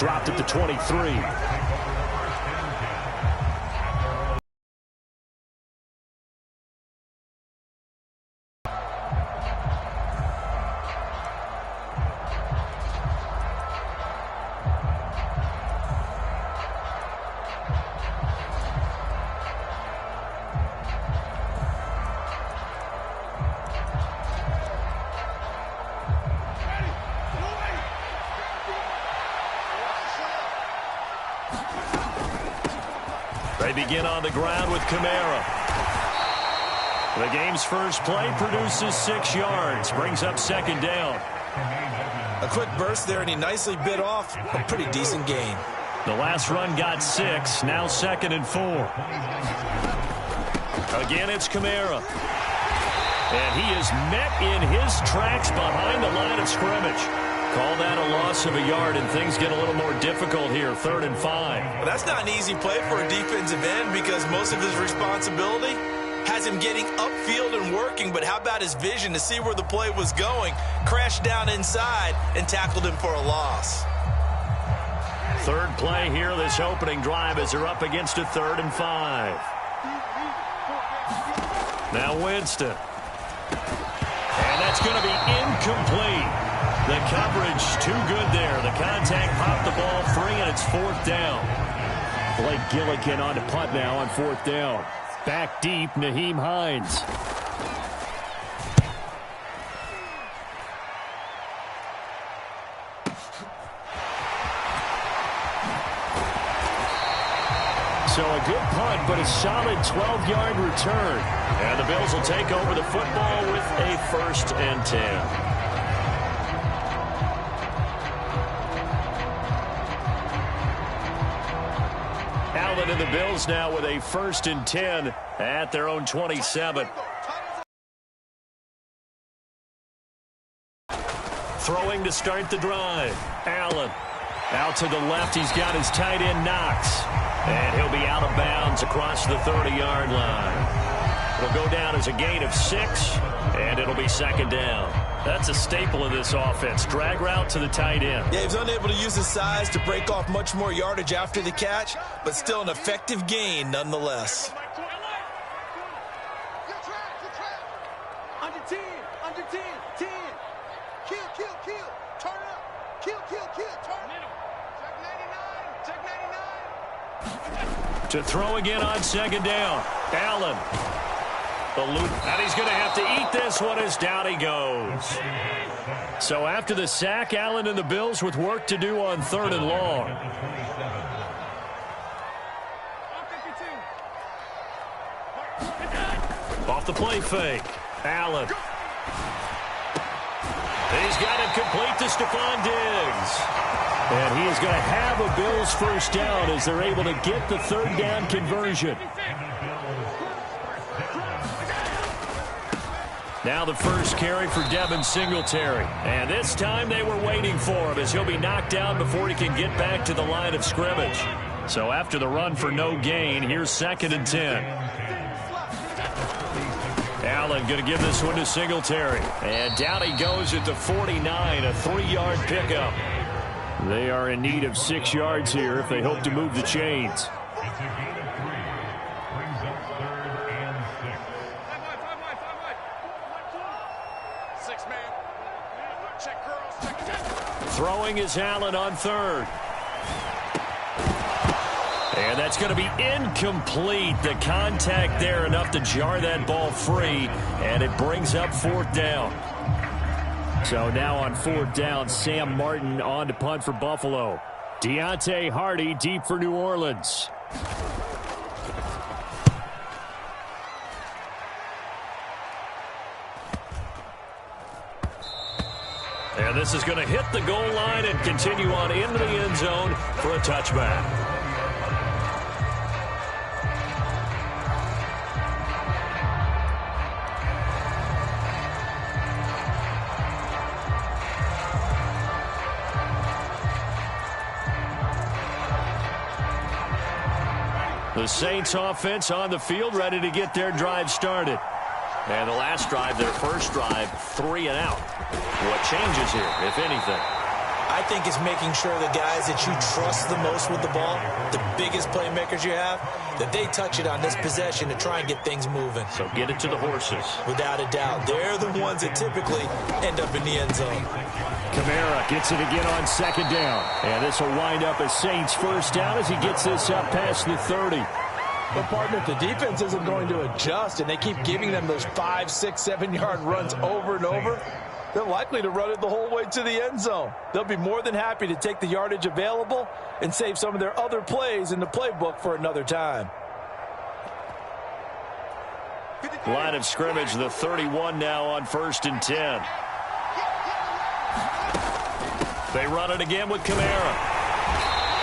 dropped at the 23. They begin on the ground with Kamara. The game's first play produces 6 yards, brings up second down. A quick burst there, and he nicely bit off a pretty decent gain. The last run got 6, now 2nd and 4. Again, it's Kamara. And he is met in his tracks behind the line of scrimmage. Call that a loss of a yard, and things get a little more difficult here, 3rd and 5. Well, that's not an easy play for a defensive end because most of his responsibility has him getting upfield and working, but how about his vision to see where the play was going, crashed down inside, and tackled him for a loss. 3rd play here, this opening drive, as they're up against a 3rd and 5. Now Winston. And that's going to be incomplete. The coverage too good there. The contact popped the ball free, and it's 4th down. Blake Gillikin on to punt now on 4th down. Back deep, Nyheim Hines. So a good punt, but a solid 12-yard return. And the Bills will take over the football with a 1st and 10. Allen and the Bills now with a 1st and 10 at their own 27. Throwing to start the drive. Allen out to the left. He's got his tight end Knox. And he'll be out of bounds across the 30-yard line. It'll go down as a gain of 6, and it'll be 2nd down. That's a staple of this offense. Drag route to the tight end. Yeah, he was unable to use his size to break off much more yardage after the catch, but still an effective gain nonetheless. Under 10, under 10, 10. Kill, turn up. Kill, turn up. Check 99. To throw again on 2nd down. Allen. The loop, and he's going to have to eat this one as down he goes. So after the sack, Allen and the Bills with work to do on 3rd and long. Off the play fake. Allen. He's got it complete to Stephon Diggs. And he is going to have a Bills 1st down as they're able to get the 3rd down conversion. Now the first carry for Devin Singletary. And this time they were waiting for him as he'll be knocked down before he can get back to the line of scrimmage. So after the run for no gain, here's 2nd and 10. Allen going to give this one to Singletary. And down he goes at the 49, a 3-yard pickup. They are in need of 6 yards here if they hope to move the chains. Throwing is Allen on 3rd. And that's going to be incomplete. The contact there enough to jar that ball free, and it brings up 4th down. So now on 4th down, Sam Martin on to punt for Buffalo. Deontay Hardy deep for New Orleans. And this is going to hit the goal line and continue on into the end zone for a touchback. The Saints offense on the field, ready to get their drive started. And the last drive, their first drive, 3 and out. What changes here, if anything? I think it's making sure the guys that you trust the most with the ball, the biggest playmakers you have, that they touch it on this possession to try and get things moving. So get it to the horses. Without a doubt. They're the ones that typically end up in the end zone. Kamara gets it again on second down. And this will wind up a Saints first down as he gets this up past the 30. But, partner, if the defense isn't going to adjust and they keep giving them those 5, 6, 7-yard runs over and over, they're likely to run it the whole way to the end zone. They'll be more than happy to take the yardage available and save some of their other plays in the playbook for another time. Line of scrimmage, the 31 now on 1st and 10. They run it again with Kamara.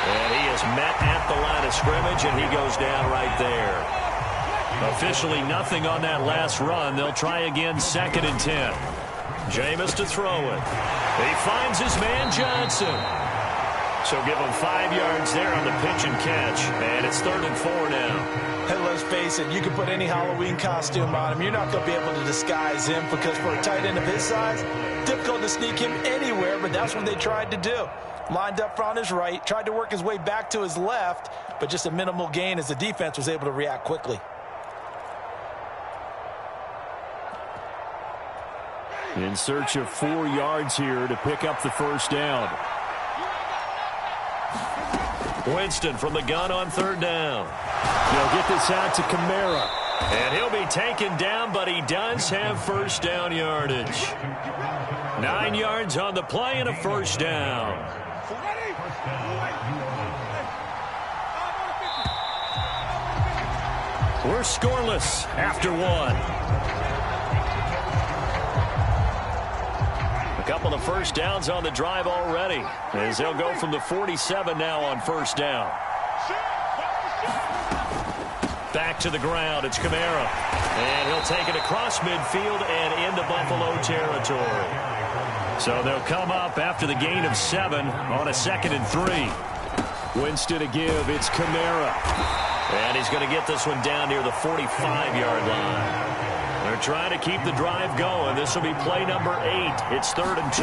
And he is met at the line of scrimmage, and he goes down right there. Officially nothing on that last run. They'll try again 2nd and 10. Jameis to throw it. He finds his man Johnson. So give him 5 yards there on the pitch and catch. And it's 3rd and 4 now. Hey, let's face it, you can put any Halloween costume on him. You're not going to be able to disguise him because for a tight end of his size, difficult to sneak him anywhere, but that's what they tried to do. Lined up on his right, tried to work his way back to his left, but just a minimal gain as the defense was able to react quickly. In search of 4 yards here to pick up the first down. Winston from the gun on 3rd down. He'll get this out to Kamara. And he'll be taken down, but he does have first down yardage. 9 yards on the play and a first down. We're scoreless after 1. A couple of first downs on the drive already, as they'll go from the 47 now on 1st down. Back to the ground, it's Kamara. And he'll take it across midfield and into Buffalo territory. So they'll come up after the gain of 7 on a 2nd and 3. Winston to give, it's Kamara. And he's going to get this one down near the 45-yard line. They're trying to keep the drive going. This will be play number 8. It's 3rd and 2.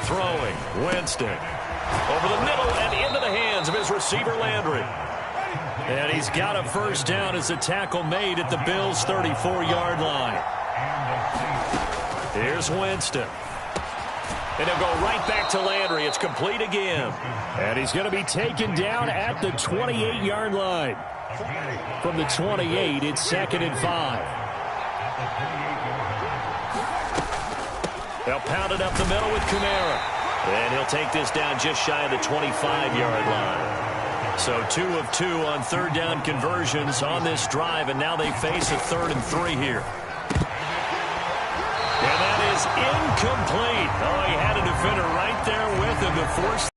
Throwing, Winston. Over the middle and into the hands of his receiver, Landry. And he's got a first down as a tackle made at the Bills' 34-yard line. Here's Winston. And he'll go right back to Landry. It's complete again. And he's going to be taken down at the 28-yard line. From the 28, it's 2nd and 5. They'll pound it up the middle with Kamara. And he'll take this down just shy of the 25-yard line. So 2 of 2 on 3rd down conversions on this drive, and now they face a 3rd and 3 here. And that is incomplete. Oh, he had a defender right there with him to force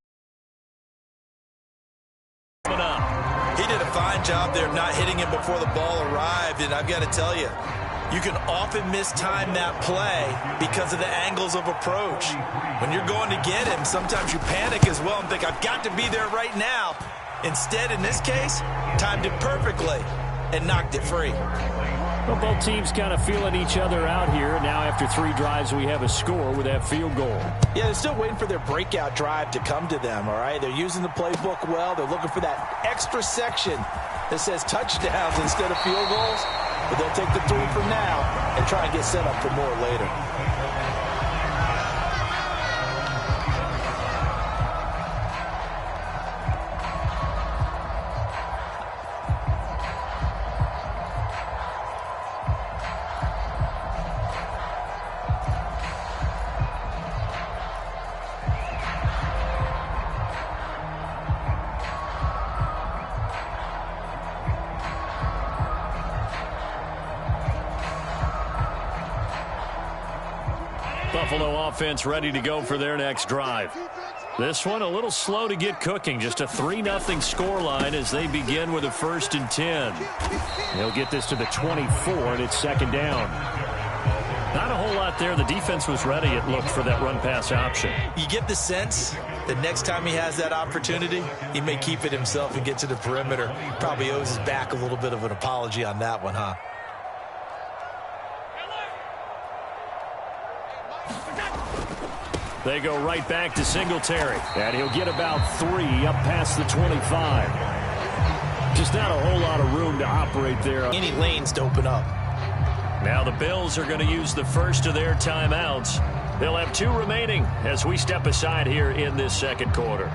it up. He did a fine job there of not hitting him before the ball arrived, and I've got to tell you, you can often mistime that play because of the angles of approach. When you're going to get him, sometimes you panic as well and think, I've got to be there right now. Instead, in this case, timed it perfectly and knocked it free. Well, both teams kind of feeling each other out here. Now, after 3 drives, we have a score with that field goal. Yeah, they're still waiting for their breakout drive to come to them, all right? They're using the playbook well. They're looking for that extra section that says touchdowns instead of field goals. But they'll take the 3 for now and try and get set up for more later. Buffalo offense ready to go for their next drive. This one a little slow to get cooking. Just a 3-0 scoreline as they begin with a 1st and 10. They'll get this to the 24, and it's 2nd down. Not a whole lot there. The defense was ready, it looked, for that run-pass option. You get the sense that next time he has that opportunity, he may keep it himself and get to the perimeter. Probably owes his back a little bit of an apology on that one, huh? They go right back to Singletary. And he'll get about 3 up past the 25. Just not a whole lot of room to operate there. Any lanes to open up. Now the Bills are going to use the first of their timeouts. They'll have 2 remaining as we step aside here in this second quarter.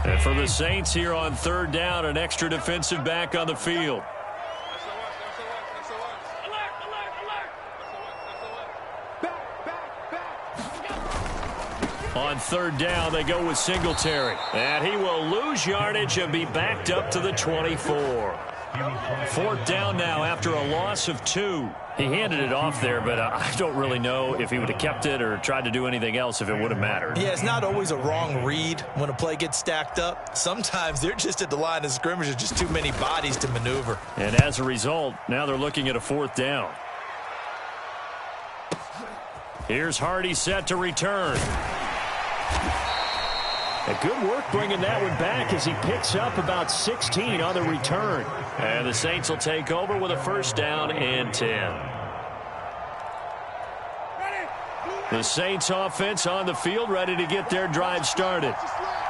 And for the Saints here on 3rd down, an extra defensive back on the field. On 3rd down, they go with Singletary. And he will lose yardage and be backed up to the 24. 4th down now after a loss of 2. He handed it off there, but I don't really know if he would have kept it or tried to do anything else if it would have mattered. Yeah, it's not always a wrong read when a play gets stacked up. Sometimes they're just at the line of scrimmage. There's just too many bodies to maneuver. And as a result, now they're looking at a 4th down. Here's Hardy set to return. A good work bringing that one back as he picks up about 16 on the return. And the Saints will take over with a 1st down and 10. The Saints offense on the field ready to get their drive started.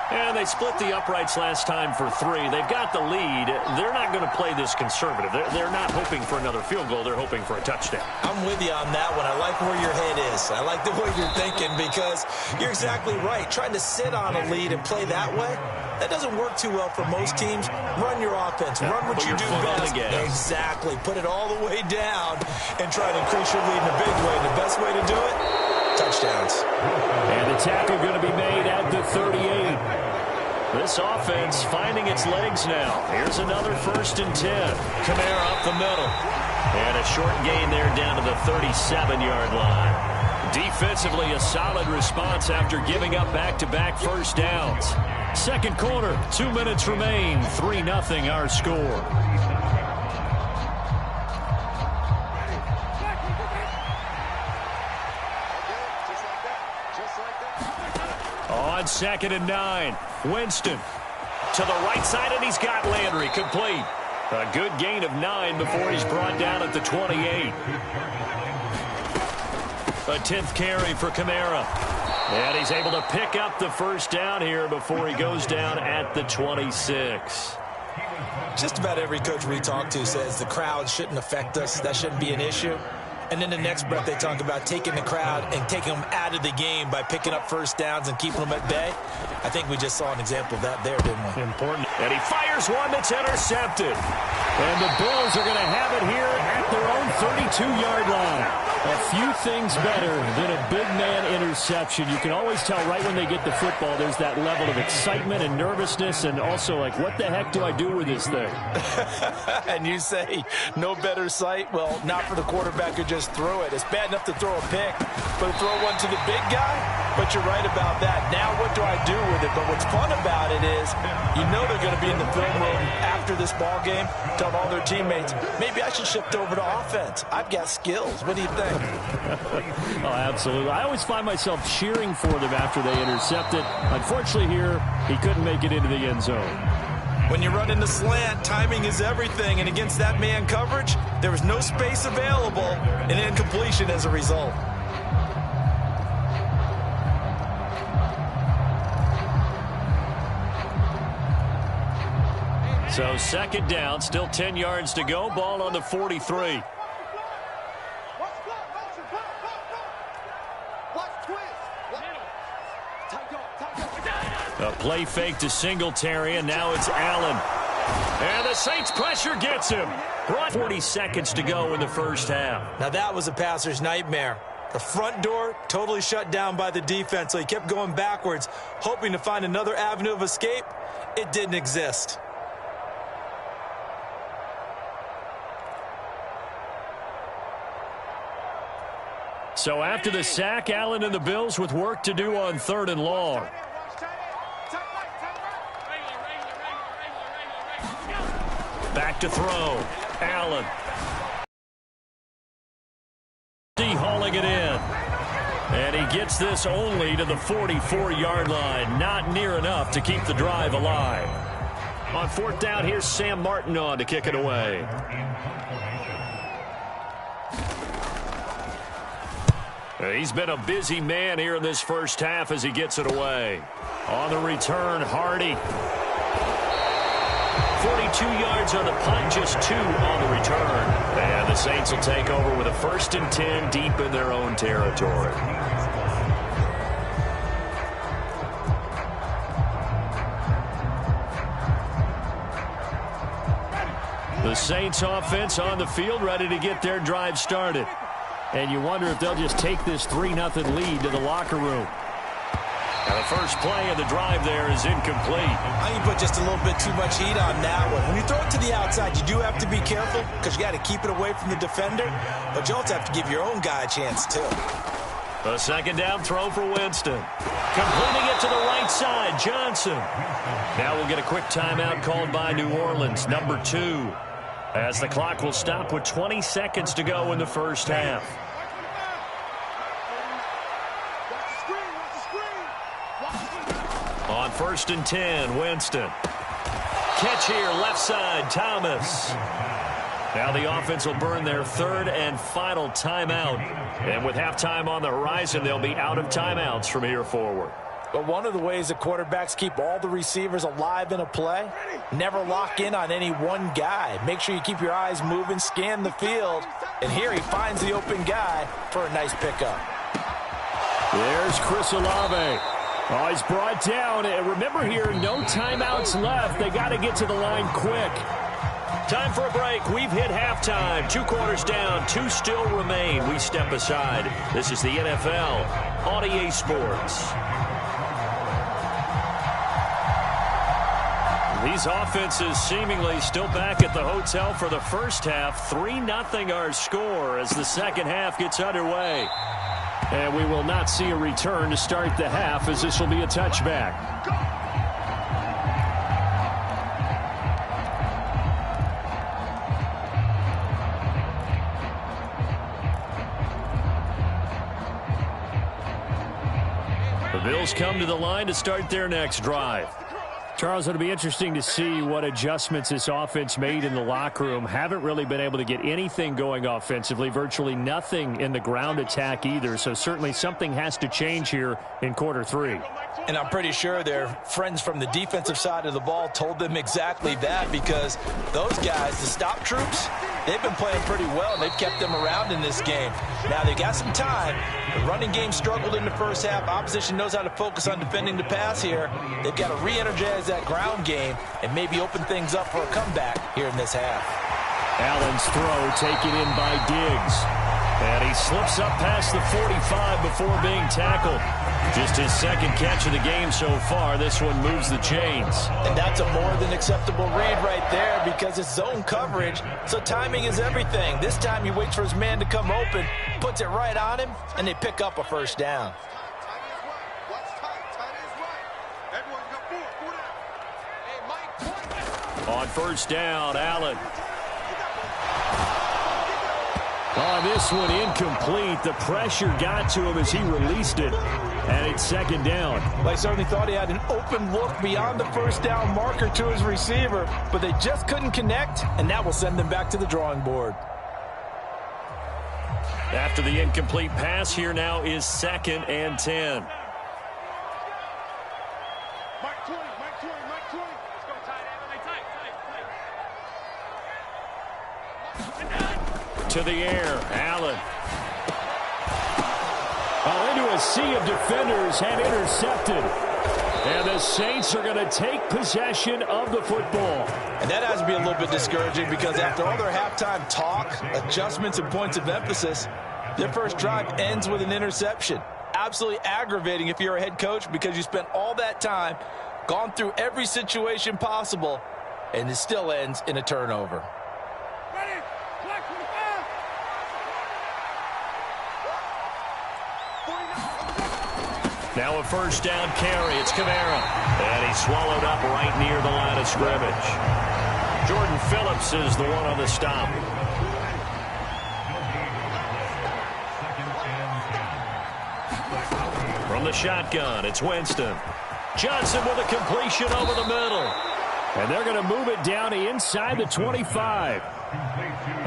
And they split the uprights last time for 3. They've got the lead. They're not going to play this conservative. They're not hoping for another field goal. They're hoping for a touchdown. I'm with you on that one. I like where your head is. I like the way you're thinking because you're exactly right. Trying to sit on a lead and play that way, that doesn't work too well for most teams. Run your offense. Run what you do best. Exactly. Put it all the way down and try to increase your lead in a big way. The best way to do it, touchdowns. And the tackle going to be made at the 38. This offense finding its legs now. Here's another 1st and 10. Kamara up the middle. And a short gain there down to the 37-yard line. Defensively, a solid response after giving up back-to-back 1st downs. Second quarter, 2 minutes remain. 3-0 our score. On 2nd and 9, Winston to the right side, and he's got Landry complete. A good gain of 9 before he's brought down at the 28. A 10th carry for Kamara. And he's able to pick up the 1st down here before he goes down at the 26. Just about every coach we talk to says the crowd shouldn't affect us. That shouldn't be an issue. And in the next breath, they talk about taking the crowd and taking them out of the game by picking up 1st downs and keeping them at bay. I think we just saw an example of that there, didn't we? Important. And he fires one that's intercepted. And the Bills are going to have it here at their own 32-yard line. A few things better than a big man interception. You can always tell right when they get the football, there's that level of excitement and nervousness and also like, what the heck do I do with this thing? And you say, no better sight? Well, not for the quarterback who just threw it. It's bad enough to throw a pick, but to throw one to the big guy? But you're right about that. Now what do I do with it? But what's fun about it is you know they're going to be in the film room after this ball game, tell all their teammates, maybe I should shift over to offense. I've got skills. What do you think? Oh, absolutely. I always find myself cheering for them after they intercept it. Unfortunately here, he couldn't make it into the end zone. When you run in the slant, timing is everything. And against that man coverage, there was no space available and incompletion as a result. So 2nd down, still 10 yards to go. Ball on the 43. A play fake to Singletary, and now it's Allen. And the Saints pressure gets him. 40 seconds to go in the 1st half. Now that was a passer's nightmare. The front door totally shut down by the defense, so he kept going backwards, hoping to find another avenue of escape. It didn't exist. So after the sack, Allen and the Bills with work to do on 3rd and long. Back to throw. Allen. Hauling it in. And he gets this only to the 44-yard line. Not near enough to keep the drive alive. On 4th down, here's Sam Martin on to kick it away. He's been a busy man here in this first half as he gets it away. On the return, Hardy. 42 yards on the punt, just 2 on the return. And the Saints will take over with a 1st and 10 deep in their own territory. The Saints offense on the field, ready to get their drive started. And you wonder if they'll just take this 3-0 lead to the locker room. Now the first play of the drive there is incomplete. I think you put just a little bit too much heat on that one. When you throw it to the outside, you do have to be careful because you got to keep it away from the defender. But you also have to give your own guy a chance, too. A 2nd down throw for Winston. Completing it to the right side, Johnson. Now we'll get a quick timeout called by New Orleans, number 2. As the clock will stop with 20 seconds to go in the first half. On 1st and 10, Winston. Catch here, left side, Thomas. Now the offense will burn their 3rd and final timeout. And with halftime on the horizon, they'll be out of timeouts from here forward. But one of the ways that quarterbacks keep all the receivers alive in a play, never lock in on any one guy. Make sure you keep your eyes moving, scan the field. And here he finds the open guy for a nice pickup. There's Chris Olave. Oh, he's brought down. And remember here, no timeouts left. They got to get to the line quick. Time for a break. We've hit halftime. 2 quarters down. 2 still remain. We step aside. This is the NFL on EA Sports. These offenses seemingly still back at the hotel for the first half. 3-0 our score as the second half gets underway. And we will not see a return to start the half as this will be a touchback. The Bills come to the line to start their next drive. Charles, it'll be interesting to see what adjustments this offense made in the locker room. Haven't really been able to get anything going offensively, virtually nothing in the ground attack either. So certainly something has to change here in quarter 3. And I'm pretty sure their friends from the defensive side of the ball told them exactly that, because those guys, the stop troops, they've been playing pretty well, and they've kept them around in this game. Now they got some time. The running game struggled in the first half. Opposition knows how to focus on defending the pass here. They've got to re-energize that ground game and maybe open things up for a comeback here in this half. Allen's throw taken in by Diggs. And he slips up past the 45 before being tackled. Just his 2nd catch of the game so far. This one moves the chains. And that's a more than acceptable read right there because it's zone coverage, so timing is everything. This time he waits for his man to come open, puts it right on him, and they pick up a 1st down. On 1st down, Allen. On this one, incomplete. The pressure got to him as he released it, and it's 2nd down. Well, I certainly thought he had an open look beyond the 1st down marker to his receiver, but they just couldn't connect, and that will send them back to the drawing board. After the incomplete pass, here now is 2nd and 10. To the air, Allen. Oh, into a sea of defenders and intercepted. And the Saints are going to take possession of the football. And that has to be a little bit discouraging because after all their halftime talk, adjustments and points of emphasis, their first drive ends with an interception. Absolutely aggravating if you're a head coach because you spent all that time, gone through every situation possible, and it still ends in a turnover. Now a 1st down carry. It's Kamara. And he's swallowed up right near the line of scrimmage. Jordan Phillips is the one on the stop. From the shotgun, it's Winston. Johnson with a completion over the middle. And they're going to move it down inside the 25.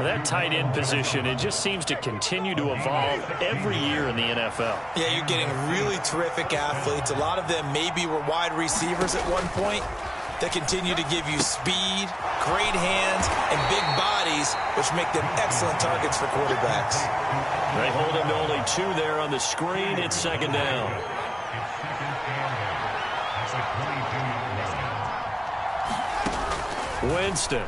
That tight end position, it just seems to continue to evolve every year in the NFL. Yeah, you're getting really terrific athletes. A lot of them maybe were wide receivers at one point. They continue to give you speed, great hands, and big bodies, which make them excellent targets for quarterbacks. They hold him to only 2 there on the screen. It's second down. Winston.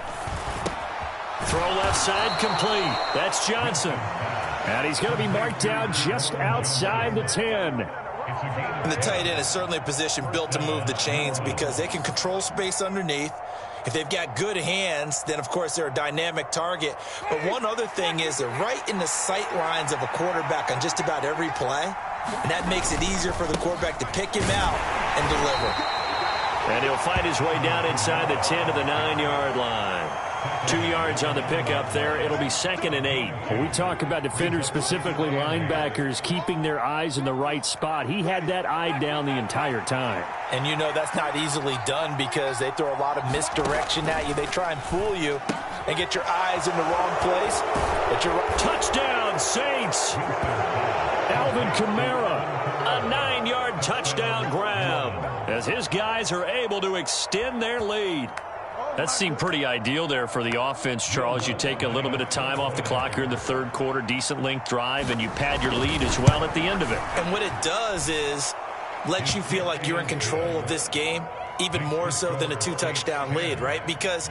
Throw left side complete. That's Johnson. And he's going to be marked down just outside the 10. And the tight end is certainly a position built to move the chains because they can control space underneath. If they've got good hands, then, of course, they're a dynamic target. But one other thing is they're right in the sight lines of a quarterback on just about every play. And that makes it easier for the quarterback to pick him out and deliver. And he'll fight his way down inside the 10 to the 9-yard line. 2 yards on the pickup there. It'll be 2nd and 8. When we talk about defenders, specifically linebackers, keeping their eyes in the right spot, he had that eye down the entire time. And you know that's not easily done because they throw a lot of misdirection at you. They try and fool you and get your eyes in the wrong place. But you're touchdown, Saints! Alvin Kamara, a 9-yard touchdown grab as his guys are able to extend their lead. That seemed pretty ideal there for the offense, Charles. You take a little bit of time off the clock here in the third quarter, decent length drive, and you pad your lead as well at the end of it. And what it does is let you feel like you're in control of this game, even more so than a 2-touchdown lead, right? Because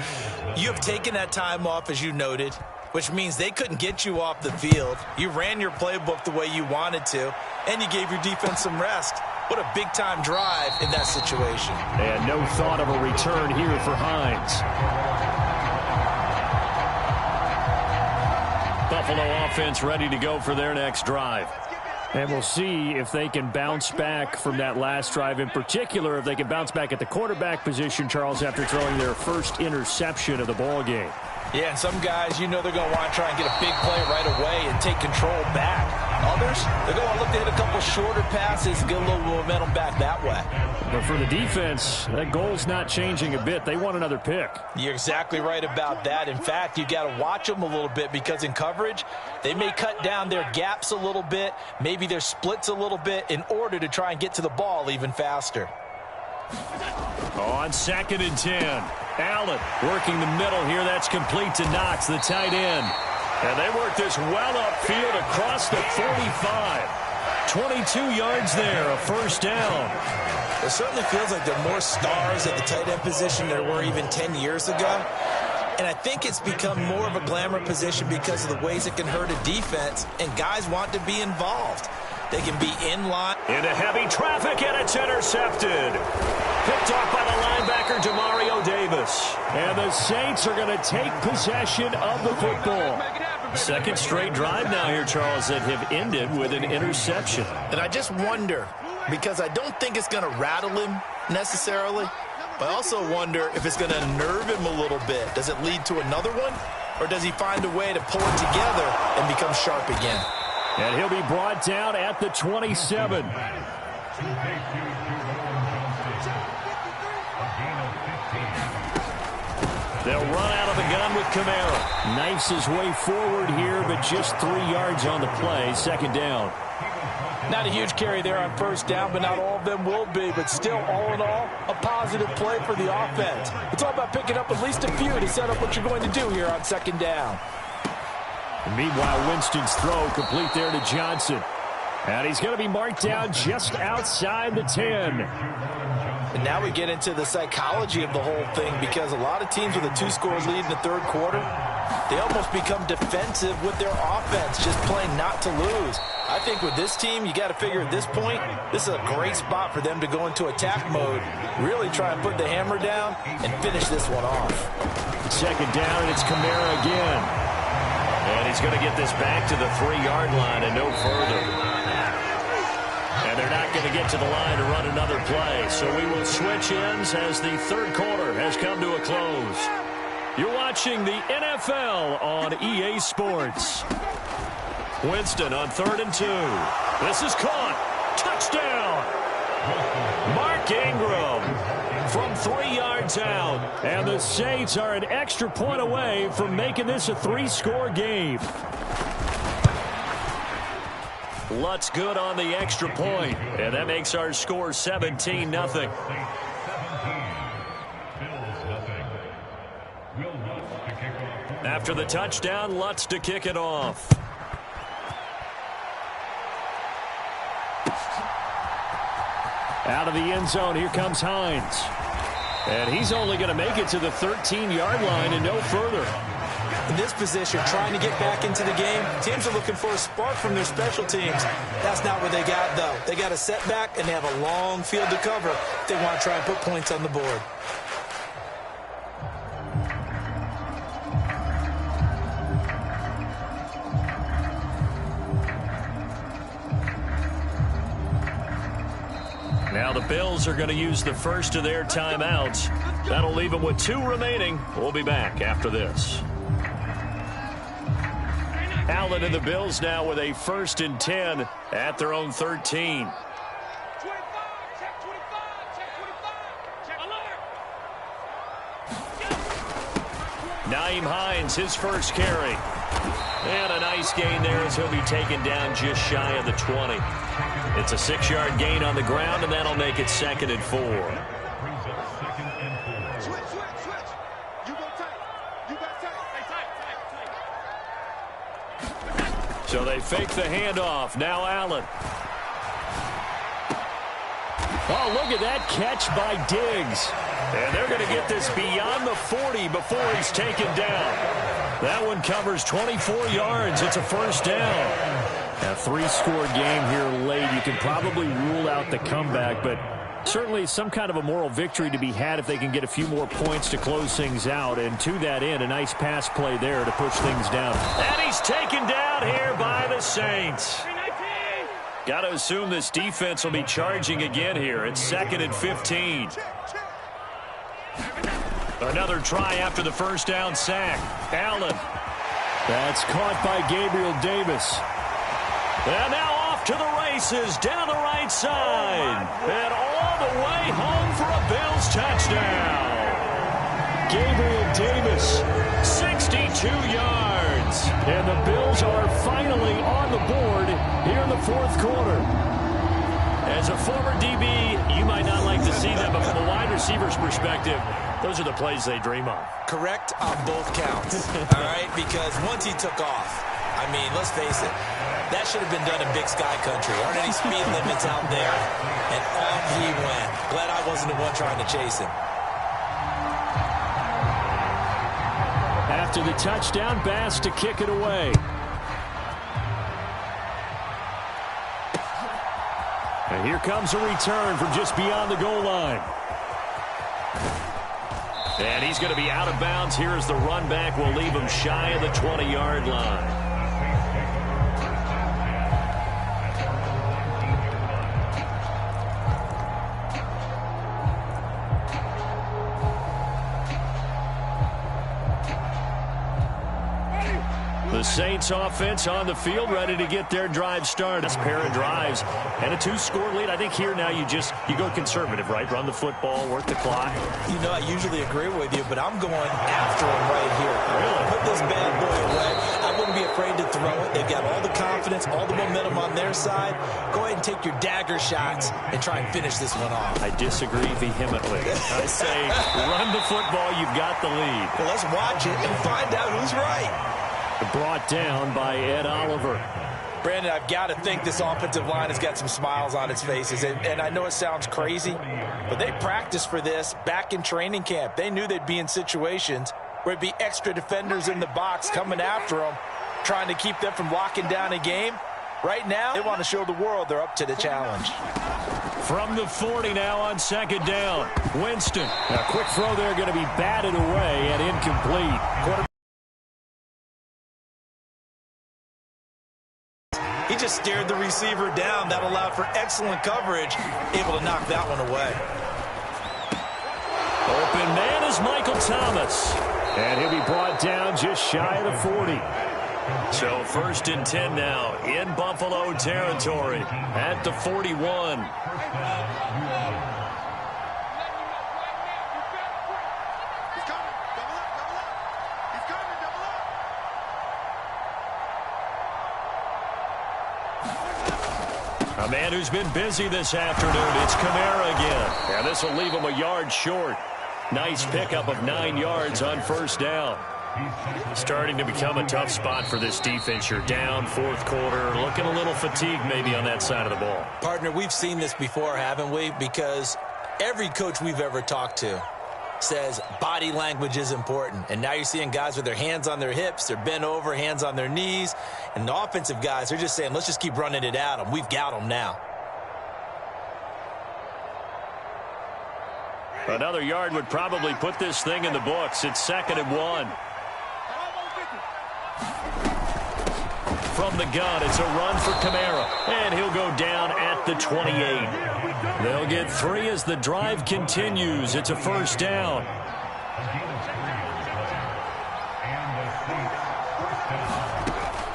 you have taken that time off, as you noted, which means they couldn't get you off the field. You ran your playbook the way you wanted to, and you gave your defense some rest. What a big-time drive in that situation. And no thought of a return here for Hines. Buffalo offense ready to go for their next drive. And we'll see if they can bounce back from that last drive. In particular, if they can bounce back at the quarterback position, Charles, after throwing their first interception of the ball game. Yeah, and some guys, you know they're going to want to try and get a big play right away and take control back. Others, they're going to look to hit a couple shorter passes and get a little momentum back that way. But for the defense, that goal's not changing a bit. They want another pick. You're exactly right about that. In fact, you got to watch them a little bit because in coverage, they may cut down their gaps a little bit, maybe their splits a little bit in order to try and get to the ball even faster. On 2nd and 10, Allen working the middle here. That's complete to Knox, the tight end. And they work this well upfield across the 45. 22 yards there, a first down. It certainly feels like there are more stars at the tight end position than there were even 10 years ago. And I think it's become more of a glamour position because of the ways it can hurt a defense, and guys want to be involved. They can be in line. Into heavy traffic, and it's intercepted. Picked off by the linebacker, Demario Davis. And the Saints are going to take possession of the football. Second straight drive now here, Charles, that have ended with an interception. And I just wonder, because I don't think it's going to rattle him necessarily, but I also wonder if it's going to nerve him a little bit. Does it lead to another one, or does he find a way to pull it together and become sharp again? And he'll be brought down at the 27. They'll run out of the gun with Kamara. Knifes his way forward here, but just 3 yards on the play. Second down. Not a huge carry there on first down, but not all of them will be. But still, all in all, a positive play for the offense. It's all about picking up at least a few to set up what you're going to do here on second down. And meanwhile, Winston's throw complete there to Johnson. And he's going to be marked down just outside the 10. And now we get into the psychology of the whole thing because a lot of teams with a 2-score lead in the third quarter, they almost become defensive with their offense, just playing not to lose. I think with this team, you got to figure at this point, this is a great spot for them to go into attack mode, really try and put the hammer down and finish this one off. Second down, and it's Kamara again. And he's going to get this back to the 3-yard line and no further. And they're not going to get to the line to run another play. So we will switch ends as the third quarter has come to a close. You're watching the NFL on EA Sports. Winston on 3rd and 2. This is caught. Touchdown. Mark Ingram from 3 yards one's out. And the Saints are an extra point away from making this a 3-score game. Lutz good on the extra point, and that makes our score 17-0. After the touchdown, Lutz to kick it off. Out of the end zone, here comes Hines. And he's only going to make it to the 13-yard line and no further. In this position, trying to get back into the game, teams are looking for a spark from their special teams. That's not what they got, though. They got a setback, and they have a long field to cover if they want to try and put points on the board. Now the Bills are going to use the first of their timeouts. That'll leave them with 2 remaining. We'll be back after this. Allen and the Bills now with a 1st and 10 at their own 13. Nyheim Hines, his first carry. And a nice gain there as he'll be taken down just shy of the 20. It's a 6-yard gain on the ground, and that'll make it 2nd and 4. Switch. You go tight. You got tight. So they fake the handoff. Now Allen. Oh, look at that catch by Diggs. And they're going to get this beyond the 40 before he's taken down. That one covers 24 yards. It's a 1st down. A 3-score game here late. You can probably rule out the comeback, but certainly some kind of a moral victory to be had if they can get a few more points to close things out. And to that end, a nice pass play there to push things down. And he's taken down here by the Saints. Got to assume this defense will be charging again here. It's 2nd and 15. Another try after the 1st down sack. Allen. That's caught by Gabriel Davis. And now off to the races down the right side. And all the way home for a Bills touchdown. Gabriel Davis, 62 yards. And the Bills are finally on the board here in the 4th quarter. As a former DB, you might not like to see that, but from a wide receiver's perspective, those are the plays they dream of. Correct on both counts, all right? Because once he took off, I mean, let's face it, that should have been done in Big Sky Country. Aren't any speed limits out there? And on he went. Glad I wasn't the one trying to chase him. After the touchdown, Bass to kick it away. And here comes a return from just beyond the goal line. And he's going to be out of bounds here as the run back will leave him shy of the 20-yard line. The Saints offense on the field ready to get their drive started. This pair of drives and a 2-score lead. I think here now you go conservative, right? Run the football, work the clock. You know, I usually agree with you, but I'm going after him right here. Really? Put this bad boy away. I wouldn't be afraid to throw it. They've got all the confidence, all the momentum on their side. Go ahead and take your dagger shots and try and finish this one off. I disagree vehemently. I say run the football. You've got the lead. Well, let's watch it and find out who's right. Brought down by Ed Oliver. Brandon, I've got to think this offensive line has got some smiles on its faces. And I know it sounds crazy, but they practiced for this back in training camp. They knew they'd be in situations where it'd be extra defenders in the box coming after them, trying to keep them from locking down a game. Right now, they want to show the world they're up to the challenge. From the 40 now on 2nd down. Winston. A quick throw there going to be batted away and incomplete. He just stared the receiver down. That allowed for excellent coverage, able to knock that one away. Open man is Michael Thomas. And he'll be brought down just shy of the 40. So 1st and 10 now in Buffalo territory at the 41. A man who's been busy this afternoon. It's Kamara again. And this will leave him a yard short. Nice pickup of 9 yards on first down. Starting to become a tough spot for this defense. You're down fourth quarter, looking a little fatigued maybe on that side of the ball. Partner, we've seen this before, haven't we? Because every coach we've ever talked to says body language is important. And now you're seeing guys with their hands on their hips, they're bent over, hands on their knees. And the offensive guys are just saying, let's just keep running it at them. We've got them now. Another yard would probably put this thing in the books. It's 2nd and 1. From the gun, it's a run for Kamara. And he'll go down at the 28. They'll get 3 as the drive continues. It's a first down.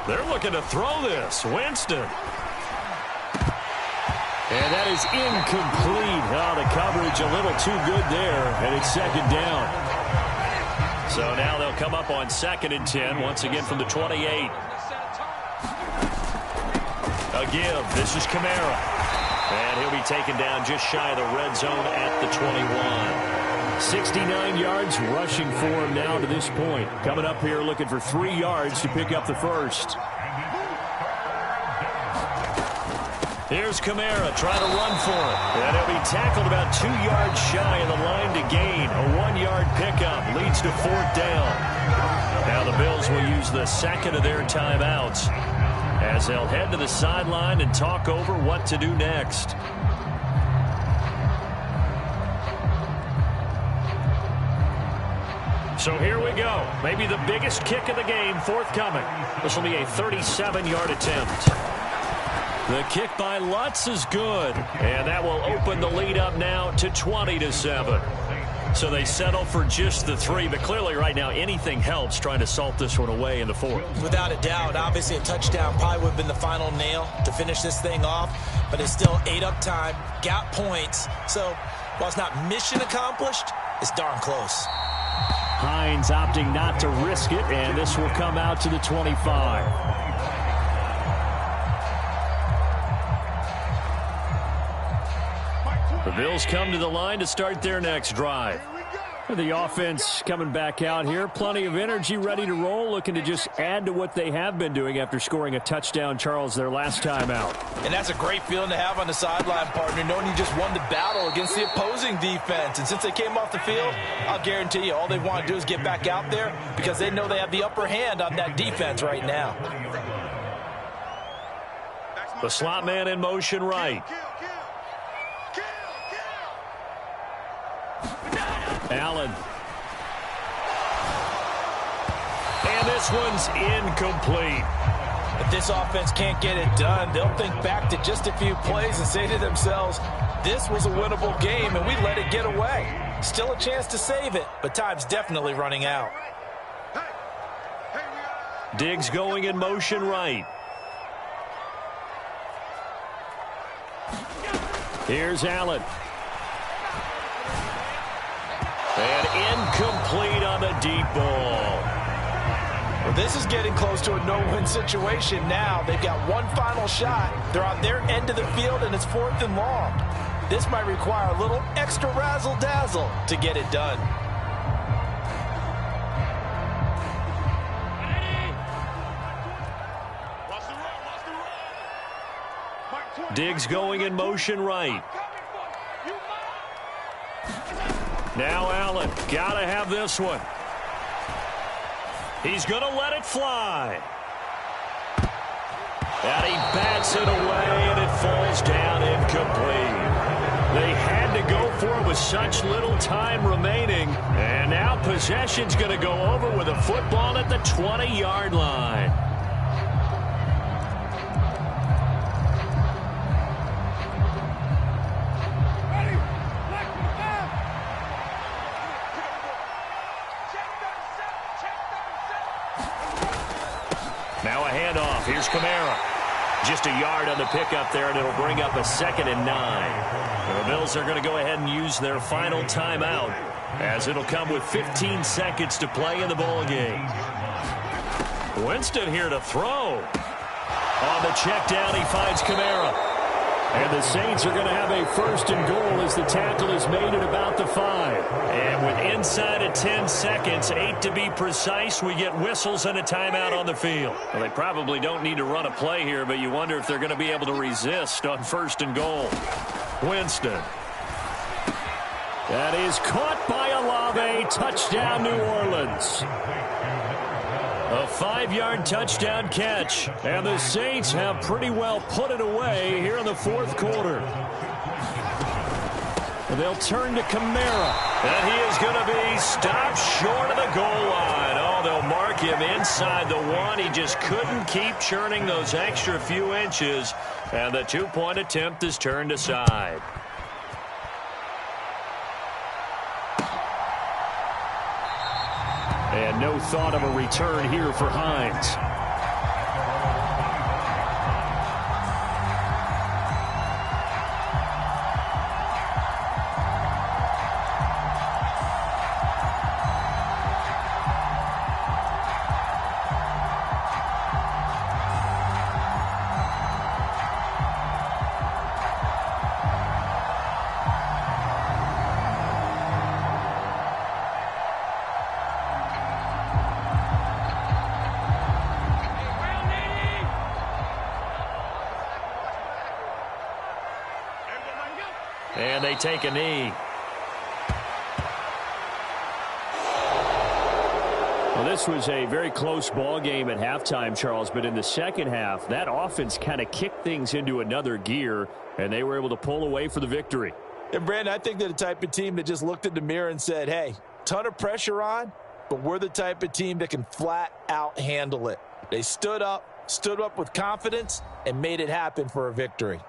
They're looking to throw this. Winston. And that is incomplete. Oh, the coverage a little too good there, and it's 2nd down. So now they'll come up on 2nd and 10, once again from the 28. A give. This is Kamara. And he'll be taken down just shy of the red zone at the 21. 69 yards rushing for him now to this point. Coming up here looking for 3 yards to pick up the first. Here's Kamara trying to run for it. And he'll be tackled about 2 yards shy of the line to gain. A 1-yard pickup leads to 4th down. Now the Bills will use the second of their timeouts as they'll head to the sideline and talk over what to do next. So here we go. Maybe the biggest kick of the game forthcoming. This will be a 37-yard attempt. The kick by Lutz is good, and that will open the lead up now to 20-7. So they settle for just the 3, but clearly right now anything helps trying to salt this one away in the 4th. Without a doubt, obviously a touchdown probably would have been the final nail to finish this thing off, but it's still 8 up time, got points. So while it's not mission accomplished, it's darn close. Hines opting not to risk it, and this will come out to the 25. The Bills come to the line to start their next drive. The offense coming back out here. Plenty of energy, ready to roll, looking to just add to what they have been doing after scoring a touchdown, Charles, their last time out. And that's a great feeling to have on the sideline, partner, knowing you just won the battle against the opposing defense. And since they came off the field, I'll guarantee you all they want to do is get back out there because they know they have the upper hand on that defense right now. The slot man in motion right. Allen. And this one's incomplete. If this offense can't get it done, they'll think back to just a few plays and say to themselves, this was a winnable game and we let it get away. Still a chance to save it, but time's definitely running out. Diggs going in motion right. Here's Allen. And incomplete on the deep ball. Well, this is getting close to a no-win situation now. They've got one final shot. They're on their end of the field, and it's 4th and long. This might require a little extra razzle-dazzle to get it done. Diggs going in motion right. Now Allen, gotta have this one. He's gonna let it fly. And he bats it away, and it falls down incomplete. They had to go for it with such little time remaining. And now possession's gonna go over with a football at the 20-yard line. Now a handoff. Here's Kamara. Just a yard on the pickup there, and it'll bring up a 2nd and 9. The Bills are going to go ahead and use their final timeout as it'll come with 15 seconds to play in the ball game. Winston here to throw. On the check down, he finds Kamara. And the Saints are going to have a first and goal as the tackle is made at about the 5. And with inside of 10 seconds, 8 to be precise, we get whistles and a timeout on the field. Well, they probably don't need to run a play here, but you wonder if they're going to be able to resist on first and goal. Winston. That is caught by Olave. Touchdown, New Orleans. A 5-yard touchdown catch. And the Saints have pretty well put it away here in the fourth quarter. They'll turn to Kamara. And he is going to be stopped short of the goal line. Oh, they'll mark him inside the 1. He just couldn't keep churning those extra few inches. And the 2-point attempt is turned aside. And no thought of a return here for Hines. And they take a knee. Well, this was a very close ball game at halftime, Charles, but in the second half, that offense kind of kicked things into another gear, and they were able to pull away for the victory. And, Brandon, I think they're the type of team that just looked in the mirror and said, hey, ton of pressure on, but we're the type of team that can flat out handle it. They stood up with confidence, and made it happen for a victory.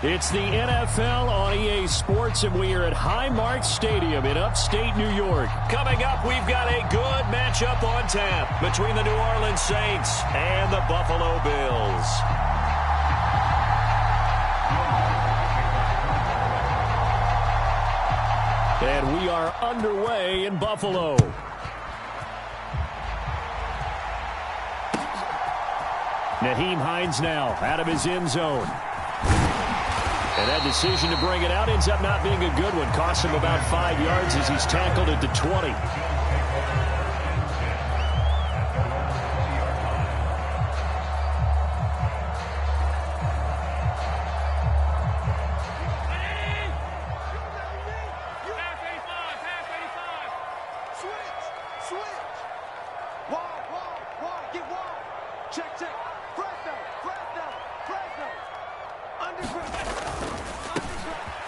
It's the NFL on EA Sports, and we are at Highmark Stadium in upstate New York. Coming up, we've got a good matchup on tap between the New Orleans Saints and the Buffalo Bills. And we are underway in Buffalo. Nyheim Hines now out of his end zone. And that decision to bring it out ends up not being a good one. Costs him about 5 yards as he's tackled at the 20.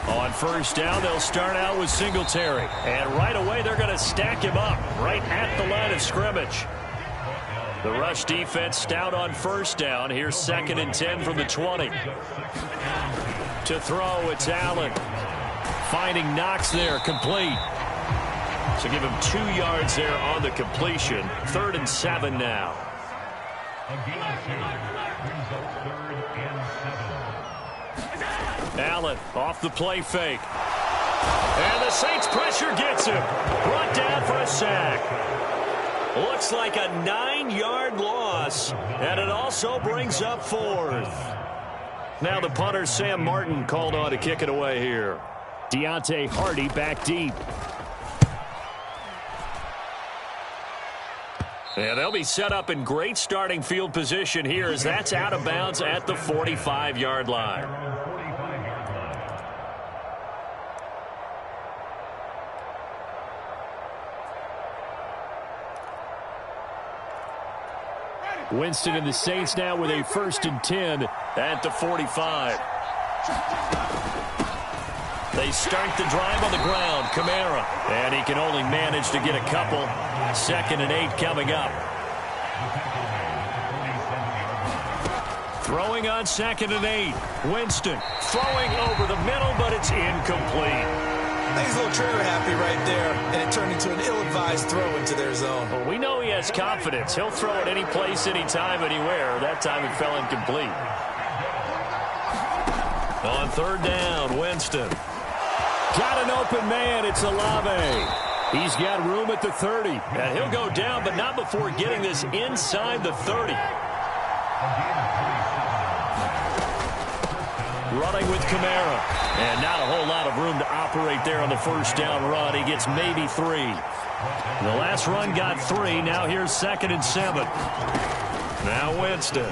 On first down, they'll start out with Singletary. And right away, they're going to stack him up right at the line of scrimmage. The rush defense stout on first down. Here's 2nd and 10 from the 20. To throw, it's Allen. Finding Knox there, complete. So give him 2 yards there on the completion. 3rd and 7 now. Allen off the play fake. And the Saints pressure gets him. Brought down for a sack. Looks like a 9-yard loss. And it also brings up 4th. Now the punter, Sam Martin, called on to kick it away here. Deontay Hardy back deep. And they'll be set up in great starting field position here as that's out of bounds at the 45-yard line. Winston and the Saints now with a 1st and 10 at the 45. They start the drive on the ground. Kamara. And he can only manage to get a couple. 2nd and 8 coming up. Throwing on 2nd and 8. Winston throwing over the middle, but it's incomplete. I think he's a little trigger happy right there, and it turned into an ill-advised throw into their zone. Well, we know he has confidence. He'll throw it any place, anytime, anywhere. That time it fell incomplete. On 3rd down, Winston. Got an open man. It's Olave. He's got room at the 30. And he'll go down, but not before getting this inside the 30. Running with Kamara. And not a whole lot of room to operate there on the first down run. He gets maybe 3. The last run got 3. Now here's 2nd and 7. Now Winston.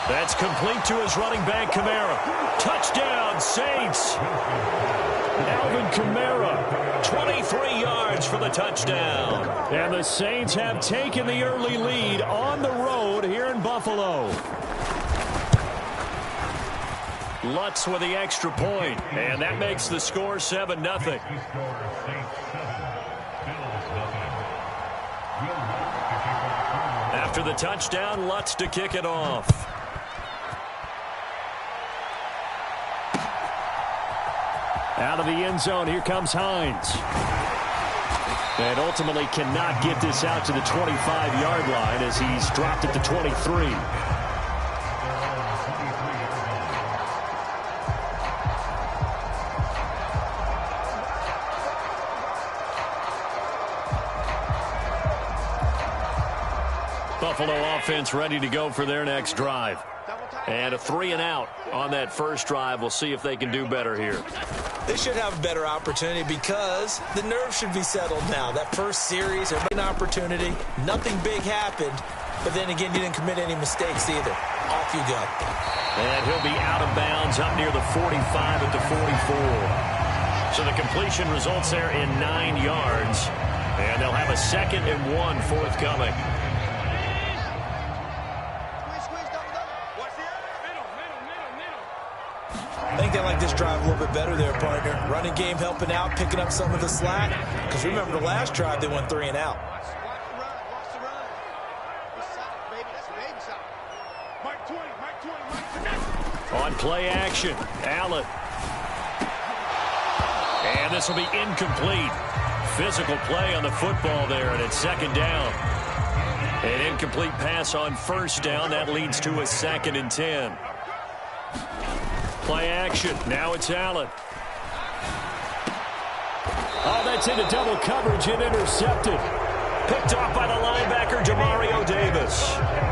That's complete to his running back, Kamara. Touchdown, Saints. Alvin Kamara, 23 yards for the touchdown. And the Saints have taken the early lead on the road here in Buffalo. Lutz with the extra point, and that makes the score 7-0. After the touchdown, Lutz to kick it off. Out of the end zone, here comes Hines. And ultimately cannot get this out to the 25-yard line as he's dropped at the 23. Buffalo offense ready to go for their next drive. And a 3-and-out on that first drive. We'll see if they can do better here. They should have a better opportunity because the nerves should be settled now. That first series, an opportunity. Nothing big happened. But then again, you didn't commit any mistakes either. Off you go. And he'll be out of bounds up near the 45 at the 44. So the completion results there in 9 yards. And they'll have a 2nd and 1 forthcoming. I think they like this drive a little bit better there, partner. Running game helping out, picking up some of the slack. Because remember the last drive, they went 3-and-out. On play action, Allen. And this will be incomplete. Physical play on the football there, and it's second down. An incomplete pass on first down. That leads to a 2nd and 10. Play action. Now it's Allen. Oh, that's into double coverage and intercepted. Picked off by the linebacker, Demario Davis.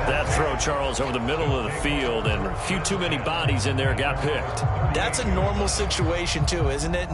That throw, Charles, over the middle of the field, and a few too many bodies in there got picked. That's a normal situation, too, isn't it?